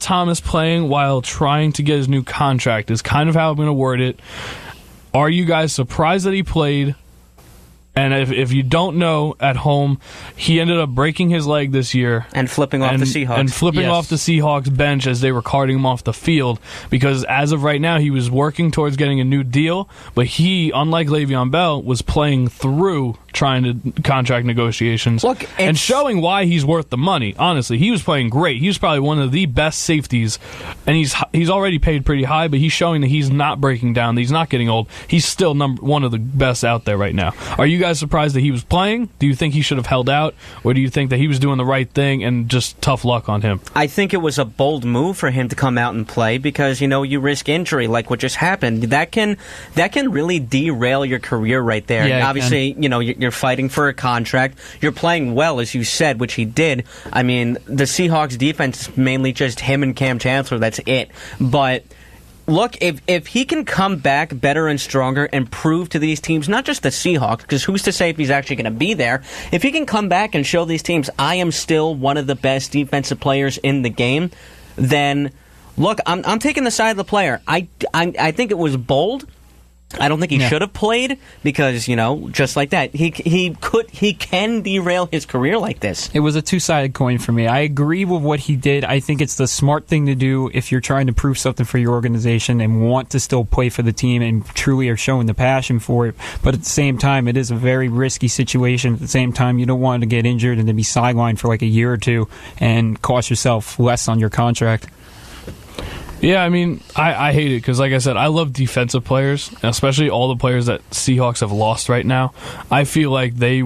Thomas playing while trying to get his new contract is kind of how I'm going to word it. Are you guys surprised that he played? And if you don't know at home, he ended up breaking his leg this year. And flipping off the Seahawks. And flipping off the Seahawks bench as they were carting him off the field. Because as of right now, he was working towards getting a new deal. But he, unlike Le'Veon Bell, was playing through trying to contract negotiations. Look, and showing why he's worth the money. Honestly, he was playing great. He was probably one of the best safeties. And he's already paid pretty high, but he's showing that he's not breaking down, that he's not getting old. He's still one of the best out there right now. Are you guys surprised that he was playing? Do you think he should have held out? Or do you think that he was doing the right thing and just tough luck on him? I think it was a bold move for him to come out and play because, you risk injury like what just happened. That can really derail your career right there. Yeah, obviously, you're fighting for a contract. You're playing well, as you said, which he did. I mean, the Seahawks defense is mainly just him and Cam Chancellor. That's it. But look, if he can come back better and stronger and prove to these teams, not just the Seahawks, because who's to say if he's actually going to be there, if he can come back and show these teams, I am still one of the best defensive players in the game, then look, I'm taking the side of the player. I think it was bold. I don't think he should have played because, just like that, he can derail his career like this. It was a two-sided coin for me. I agree with what he did. I think it's the smart thing to do if you're trying to prove something for your organization and want to still play for the team and truly are showing the passion for it. But at the same time, it is a very risky situation. At the same time, you don't want to get injured and then be sidelined for like a year or two and cost yourself less on your contract. Yeah, I mean, I hate it because, like I said, I love defensive players, especially all the players that Seahawks have lost right now. I feel like they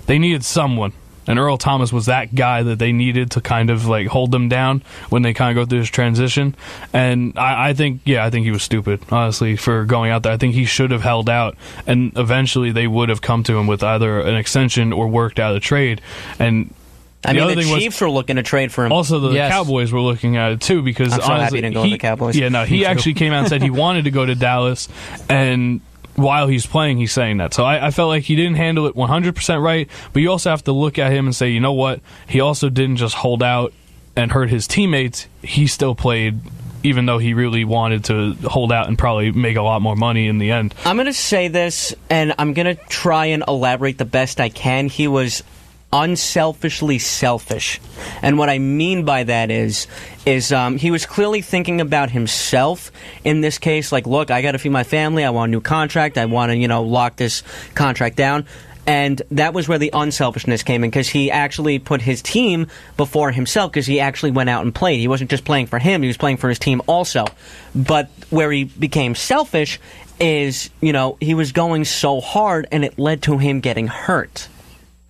needed someone, and Earl Thomas was that guy that they needed to kind of like hold them down when they kind of go through this transition. And I think he was stupid, honestly, for going out there. I think he should have held out, and eventually they would have come to him with either an extension or worked out a trade. And the Chiefs were looking to trade for him. Also, the Cowboys were looking at it, too, because I'm so happy he didn't go to the Cowboys. Yeah, no, he actually came out and said he wanted to go to Dallas, and while he's playing, he's saying that. So I felt like he didn't handle it 100% right, but you also have to look at him and say, you know what? He also didn't just hold out and hurt his teammates. He still played, even though he really wanted to hold out and probably make a lot more money in the end. I'm going to say this, and I'm going to try and elaborate the best I can. He was unselfishly selfish. And what I mean by that is he was clearly thinking about himself in this case. Like, look, I got to feed my family. I want a new contract. I want to, lock this contract down. And that was where the unselfishness came in, because he actually put his team before himself, because he actually went out and played. He wasn't just playing for him. He was playing for his team also. But where he became selfish is, he was going so hard, and it led to him getting hurt.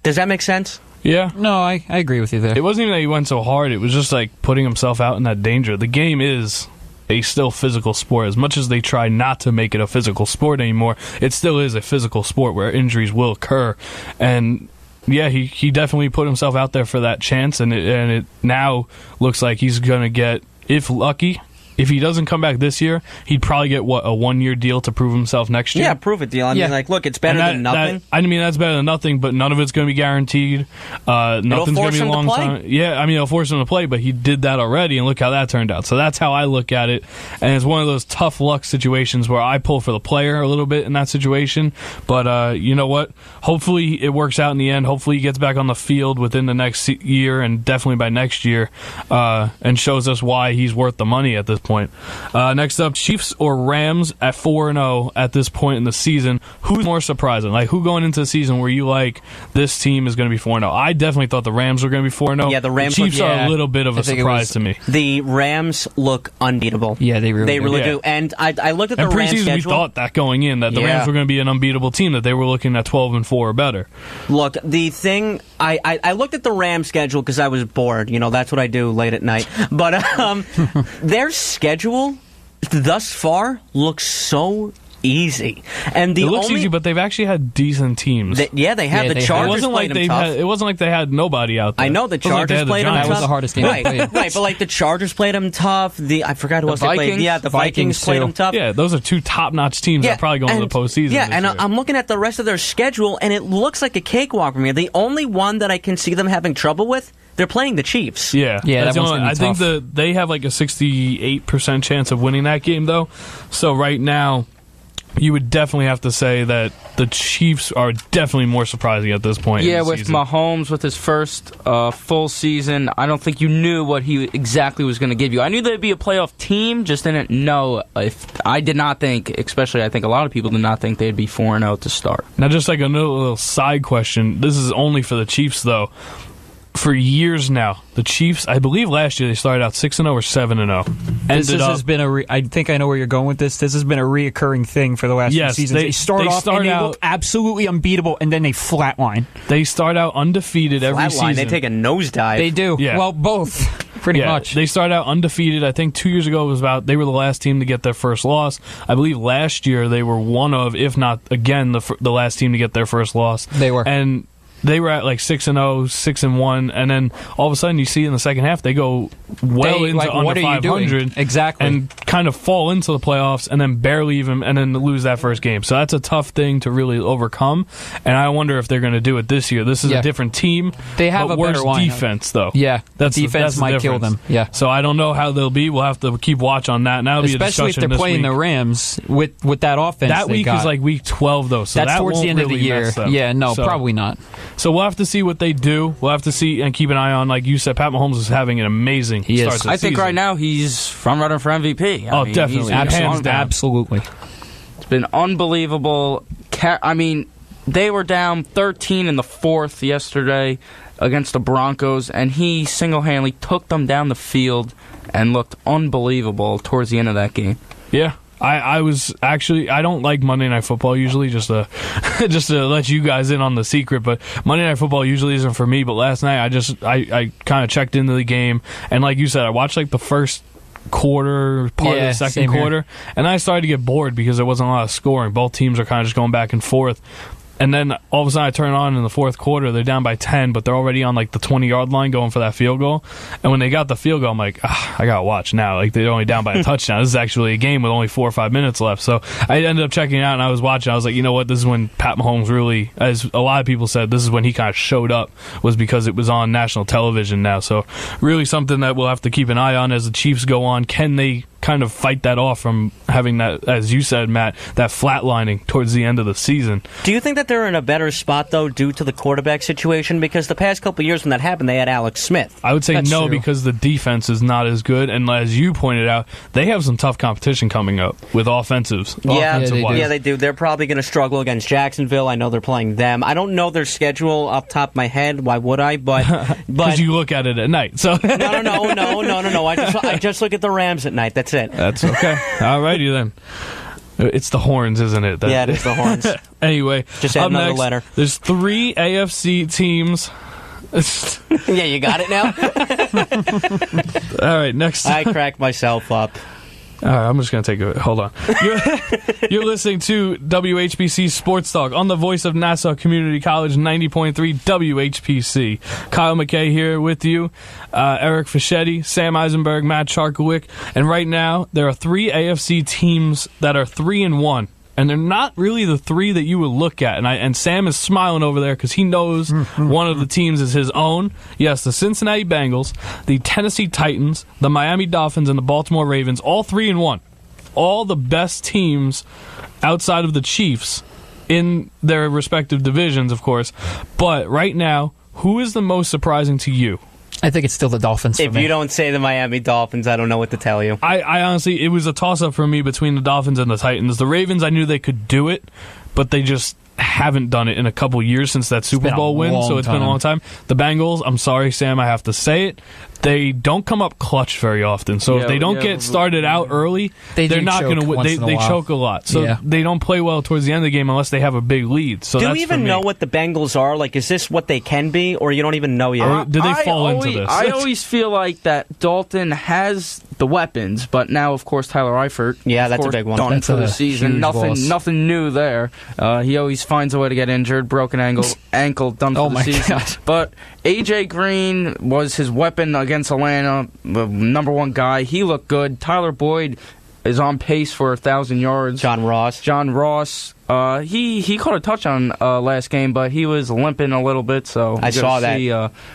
Does that make sense? Yeah. No, I agree with you there. It wasn't even that he went so hard. It was just like putting himself out in that danger. The game is a still physical sport. As much as they try not to make it a physical sport anymore, it still is a physical sport where injuries will occur. And yeah, he definitely put himself out there for that chance, and it now looks like he's going to get, if lucky, if he doesn't come back this year, he'd probably get, a 1-year deal to prove himself next year? Yeah, prove it deal. I mean, look, it's better than nothing. That's better than nothing, but none of it's going to be guaranteed. Nothing's going to be a long time. Yeah, it'll force him to play, but he did that already, and look how that turned out. So that's how I look at it, and it's one of those tough luck situations where I pull for the player a little bit in that situation, but you know what? Hopefully it works out in the end. Hopefully he gets back on the field within the next year, and definitely by next year, and shows us why he's worth the money at this point. Next up, Chiefs or Rams at 4-0 at this point in the season. Who's more surprising? Like, who going into the season where you like this team is going to be 4-0? I definitely thought the Rams were going to be 4-0. Yeah, the Rams. The Chiefs are a little bit of a surprise to me. The Rams look unbeatable. Yeah, they really do. And I looked at the Rams schedule. We thought that going in, that the Rams were going to be an unbeatable team, that they were looking at 12-4 or better. Look, the thing, I looked at the Rams schedule because I was bored. That's what I do late at night. But their schedule thus far looks so easy, and it looks easy, but they've actually had decent teams. They have. The Chargers played them tough. It wasn't like they had nobody out there. I know the Chargers played them tough. That was the hardest game. Right, but like the Chargers played them tough. I forgot who else they played. Yeah, the Vikings played them tough. Yeah, those are two top-notch teams that are probably going to the postseason. Yeah, and I'm looking at the rest of their schedule, and it looks like a cakewalk for me. The only one that I can see them having trouble with, they're playing the Chiefs. Yeah, that one's gonna be I think they have like a 68% chance of winning that game, though. So right now, you would definitely have to say that the Chiefs are definitely more surprising at this point. Yeah, in the with season. Mahomes, with his first full season, I don't think you knew what he exactly was going to give you. I knew they'd be a playoff team, just didn't know if. I did not think, especially I think a lot of people did not think they'd be 4-0 to start. Now, just like another little side question, this is only for the Chiefs, though. For years now, the Chiefs, I believe last year they started out 6-0 or 7-0. This has been I think I know where you're going with this. This has been a reoccurring thing for the last few seasons. They start off and they look absolutely unbeatable, and then they flatline. They start out undefeated every season. They take a nosedive. They do. Yeah. Well, both. Pretty much. They start out undefeated. I think 2 years ago they were the last team to get their first loss. I believe last year they were one of, if not again, the last team to get their first loss. They were. And they were at like 6-0, 6-1, and then all of a sudden you see in the second half they go into under 500, exactly, and kind of fall into the playoffs, and then barely even, and then lose that first game. So that's a tough thing to really overcome. And I wonder if they're going to do it this year. This is a different team. They have a worse better defense, though. Yeah, that's defense might kill them. Yeah. So I don't know how they'll be. We'll have to keep watch on that. Now, especially if they're playing the Rams with that offense. That week is like week 12, though. So that's towards the end of the year. Yeah, no, so, probably not. So we'll have to see what they do. We'll have to see and keep an eye on, like you said, Pat Mahomes is having an amazing start to the I think season. Right now he's front runner for MVP. I mean, definitely. Hands down. Absolutely. It's been unbelievable. I mean, they were down 13 in the fourth yesterday against the Broncos, and he single-handedly took them down the field and looked unbelievable towards the end of that game. Yeah. I was actually, I don't like Monday Night Football usually, just to let you guys in on the secret, but Monday Night Football usually isn't for me. But last night I kind of checked into the game, and like you said, I watched like the first quarter, part of the second quarter, and I started to get bored because there wasn't a lot of scoring. Both teams are kind of just going back and forth. And then all of a sudden I turn on in the fourth quarter, they're down by 10, but they're already on like the 20-yard line going for that field goal. And when they got the field goal, I'm like, I got to watch now. Like, they're only down by a touchdown. This is actually a game with only 4 or 5 minutes left. So I ended up checking it out, and I was watching. I was like, you know what? This is when Pat Mahomes really, as a lot of people said, this is when he kind of showed up, was because it was on national television now. So really something that we'll have to keep an eye on as the Chiefs go on. Can they kind of fight that off from having that, as you said, Matt, that flatlining towards the end of the season? Do you think that they're in a better spot, though, due to the quarterback situation? Because the past couple of years when that happened, they had Alex Smith. I would say That's no, true. because the defense is not as good, and as you pointed out, they have some tough competition coming up with offensives. Yeah, they do. They're probably going to struggle against Jacksonville. I know they're playing them. I don't know their schedule off the top of my head. Why would I? But because you look at it at night. So no. I just look at the Rams at night. That's it. That's okay. All righty then. It's the horns, isn't it? Yeah, it is the horns. Anyway, just add another next, letter. There's 3 AFC teams. Yeah, you got it now? All right, next. I cracked myself up. All right, I'm just going to take it. Hold on. You're listening to WHPC Sports Talk on the voice of Nassau Community College, 90.3 WHPC. Kyle MAckay here with you, Eric Fischetti, Sam Eisenberg, Matt Charkowick. And right now, there are 3 AFC teams that are 3-1. And they're not really the 3 that you would look at. And Sam is smiling over there because he knows one of the teams is his own. Yes, the Cincinnati Bengals, the Tennessee Titans, the Miami Dolphins, and the Baltimore Ravens, all 3-1. All the best teams outside of the Chiefs in their respective divisions, of course. But right now, who is the most surprising to you? I think it's still the Dolphins for If me. you don't say the Miami Dolphins, I don't know what to tell you. I honestly, it was a toss-up for me between the Dolphins and the Titans. The Ravens, I knew they could do it, but they just haven't done it in a couple years since that Super Bowl win, so it's been a long time. The Bengals, I'm sorry, Sam, I have to say it, they don't come up clutch very often. So if they don't get started out early, they're not going to win. They choke a lot. So they don't play well towards the end of the game unless they have a big lead. So do that's you even know what the Bengals are? Like, is this what they can be, or you don't even know yet? Or did they fall into this? I always feel like that Dalton has the weapons, but now, of course, Tyler Eifert. Yeah, that's a big one. Done That's for the season. Nothing new there. He always finds a way to get injured. Broken ankle done for the season. God. But AJ Green was his weapon against Atlanta, the number 1 guy. He looked good. Tyler Boyd is on pace for 1,000 yards. John Ross. He caught a touchdown last game, but he was limping a little bit, so I saw that. See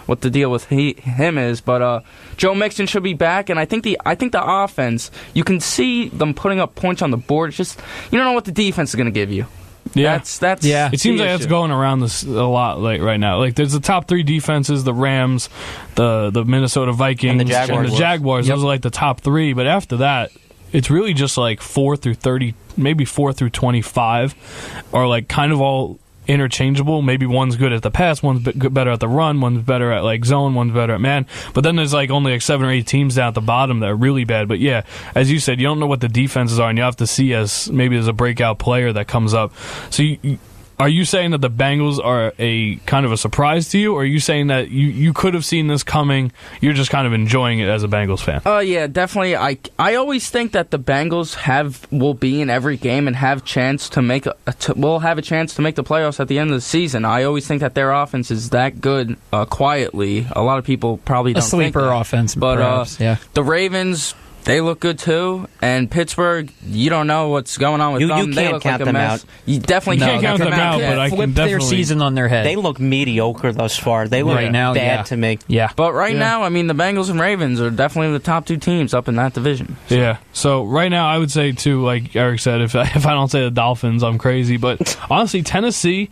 what the deal with him is. But Joe Mixon should be back, and I think the offense, you can see them putting up points on the board. It's just you don't know what the defense is going to give you. Yeah, that's yeah. It seems like that's going around this a lot right now. Like there's the top 3 defenses: the Rams, the Minnesota Vikings, and the Jaguars. Those are like the top 3. But after that, it's really just like 4 through 30, maybe 4 through 25, are like kind of all interchangeable. Maybe one's good at the pass, one's better at the run, one's better at like zone, one's better at man. But then there's like only like 7 or 8 teams down at the bottom that are really bad. But yeah, as you said, you don't know what the defenses are, and you have to see as maybe there's a breakout player that comes up. So are you saying that the Bengals are a kind of a surprise to you, or are you saying that you could have seen this coming, you're just kind of enjoying it as a Bengals fan? Yeah, definitely. I always think that the Bengals will be in every game and have chance to will have a chance to make the playoffs at the end of the season. I always think that their offense is that good quietly. A lot of people probably don't think sleeper that. offense, but perhaps, yeah. The Ravens, they look good too, and Pittsburgh, you don't know what's going on with them. You they can't look count like a them mess. out. You definitely can't count them out, but I flip can their definitely season on their head. They look mediocre thus far. They look bad to me. Yeah, but right now, I mean, the Bengals and Ravens are definitely the top 2 teams up in that division. So. Yeah. So right now, I would say too, like Eric said, if I don't say the Dolphins, I'm crazy. But honestly, Tennessee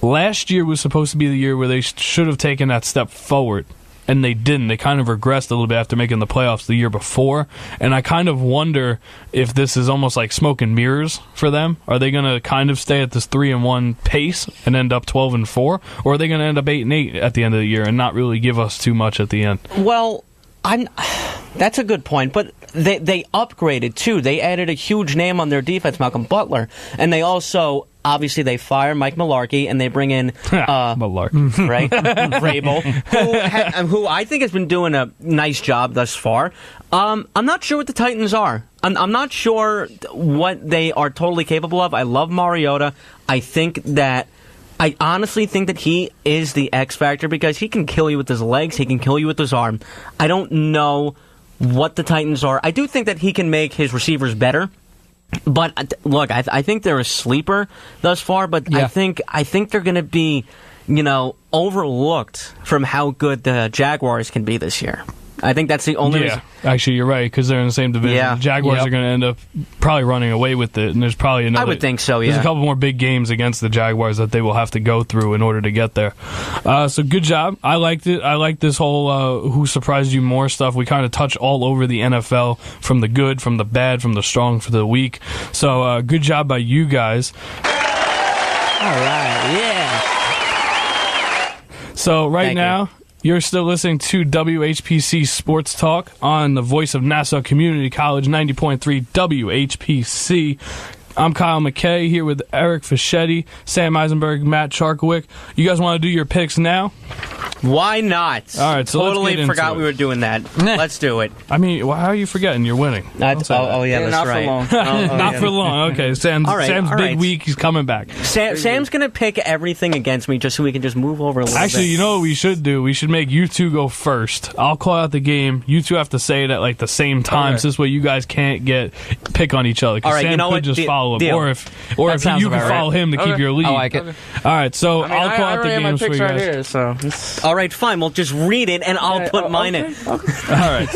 last year was supposed to be the year where they should have taken that step forward. And they didn't. They kind of regressed a little bit after making the playoffs the year before. And I kind of wonder if this is almost like smoke and mirrors for them. Are they going to kind of stay at this 3-1 pace and end up 12-4? Or are they going to end up 8-8 at the end of the year and not really give us too much at the end? Well, that's a good point. But they upgraded, too. They added a huge name on their defense, Malcolm Butler. And they also... Obviously, they fire Mike Mularkey, and they bring in Mularkey, right, Vrabel, who I think has been doing a nice job thus far. I'm not sure what the Titans are. I'm not sure what they are totally capable of. I love Mariota. I honestly think that he is the X factor because he can kill you with his legs. He can kill you with his arm. I don't know what the Titans are. I do think that he can make his receivers better. But look, I think they're a sleeper thus far. But yeah. I think they're going to be, overlooked from how good the Jaguars can be this year. I think that's the only reason. Actually, you're right, because they're in the same division. Yeah. The Jaguars are going to end up probably running away with it, and there's probably another... I would think so, yeah. There's a couple more big games against the Jaguars that they will have to go through in order to get there. So good job. I liked it. I like this whole who surprised you more stuff. We kind of touch all over the NFL, from the good, from the bad, from the strong, for the weak. So good job by you guys. All right, yeah. So right now... You're still listening to WHPC Sports Talk on the voice of Nassau Community College, 90.3 WHPC. I'm Kyle MAckay here with Eric Fischetti, Sam Eisenberg, Matt Charkwick. You guys want to do your picks now? Why not? All right, so totally let's get forgot into we were doing that. Let's do it. I mean, how are you forgetting? You're winning. Yeah, that's right. For long. Not for long. Okay, Sam's big week. He's coming back. Sam's going to pick everything against me just so we can just move over a little bit. Actually, you know what we should do? We should make you two go first. I'll call out the game. You two have to say it at like the same time. So this way you guys can't pick on each other. All right, Sam you know could what? just follow him. Deal. Or if you can follow him to keep your lead. I like it. All right, so I'll call out the games for you guys. Here, so. All right, fine. We'll just read it, and I'll put mine in. All right.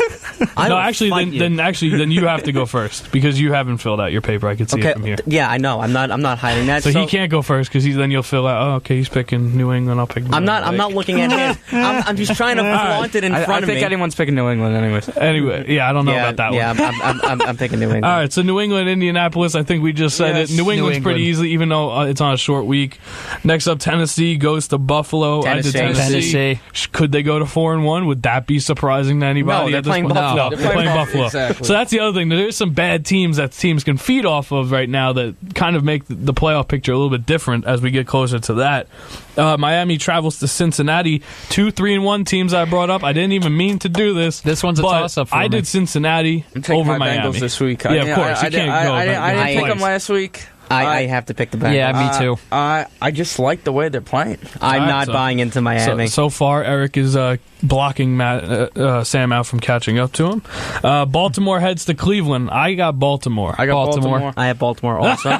No, actually, then you have to go first because you haven't filled out your paper. I can see it from here. Yeah, I know. I'm not hiding that. So he can't go first because then you'll fill out. Oh, okay, he's picking New England. I'll pick. New England. I'm not looking at him. I'm just trying to flaunt it in front of me. I think anyone's picking New England, anyways. Anyway, yeah, I don't know about that one. Yeah, I'm picking New England. All right, so New England, Indianapolis. I think we just said it. New England's pretty easy, even though it's on a short week. Next up, Tennessee goes to Buffalo. Tennessee. Could they go to 4-1? Would that be surprising to anybody? No, they're playing Buffalo. They're playing Buffalo. Exactly. So that's the other thing. There's some bad teams that teams can feed off of right now that kind of make the playoff picture a little bit different as we get closer to that. Miami travels to Cincinnati. 2 3-1 teams I brought up. I didn't even mean to do this. This one's a toss-up for me. I did Cincinnati over my Miami. Bengals this week. Yeah, of course. You can't go. I didn't pick them last week. I have to pick the Bengals. Yeah, me too. I just like the way they're playing. I'm not buying into Miami. So far, Eric is blocking Sam out from catching up to him. Baltimore heads to Cleveland. I got Baltimore. I got Baltimore. I have Baltimore also.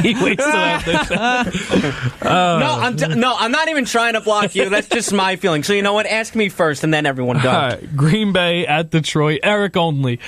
He waits till after. No, I'm not even trying to block you. That's just my feeling. So you know what? Ask me first, and then everyone go. Green Bay at Detroit. Eric only.